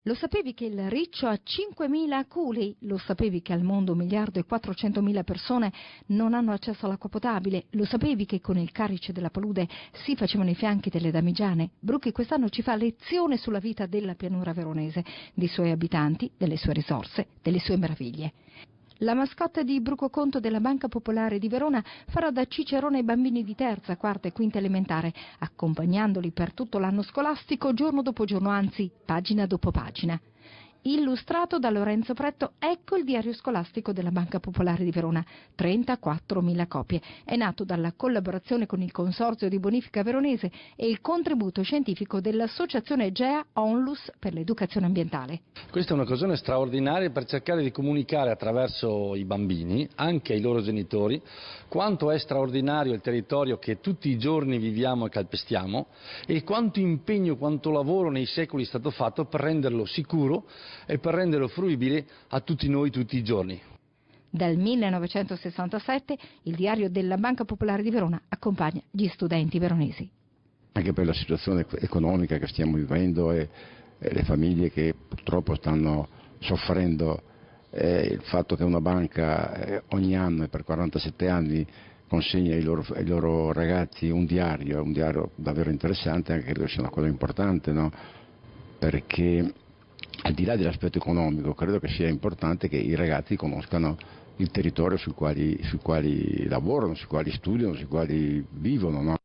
Lo sapevi che il riccio ha 5.000 culi? Lo sapevi che al mondo 1.400.000 persone non hanno accesso all'acqua potabile? Lo sapevi che con il carice della palude si facevano i fianchi delle damigiane? Bruchi quest'anno ci fa lezione sulla vita della pianura veronese, dei suoi abitanti, delle sue risorse, delle sue meraviglie. La mascotte di Bruco Conto della Banca Popolare di Verona farà da cicerone ai bambini di terza, quarta e quinta elementare, accompagnandoli per tutto l'anno scolastico giorno dopo giorno, anzi pagina dopo pagina. Illustrato da Lorenzo Pretto, ecco il diario scolastico della Banca Popolare di Verona, 34.000 copie. È nato dalla collaborazione con il Consorzio di Bonifica Veronese e il contributo scientifico dell'Associazione Egea Onlus per l'Educazione Ambientale. Questa è un'occasione straordinaria per cercare di comunicare attraverso i bambini, anche ai loro genitori, quanto è straordinario il territorio che tutti i giorni viviamo e calpestiamo e quanto impegno, quanto lavoro nei secoli è stato fatto per renderlo sicuro e per renderlo fruibile a tutti noi tutti i giorni. Dal 1967 il diario della Banca Popolare di Verona accompagna gli studenti veronesi. Anche per la situazione economica che stiamo vivendo e le famiglie che purtroppo stanno soffrendo, il fatto che una banca ogni anno e per 47 anni consegna ai loro ragazzi un diario davvero interessante, anche credo sia una cosa importante, no? Perché al di là dell'aspetto economico credo che sia importante che i ragazzi conoscano il territorio sui quali lavorano, sui quali studiano, sui quali vivono, no?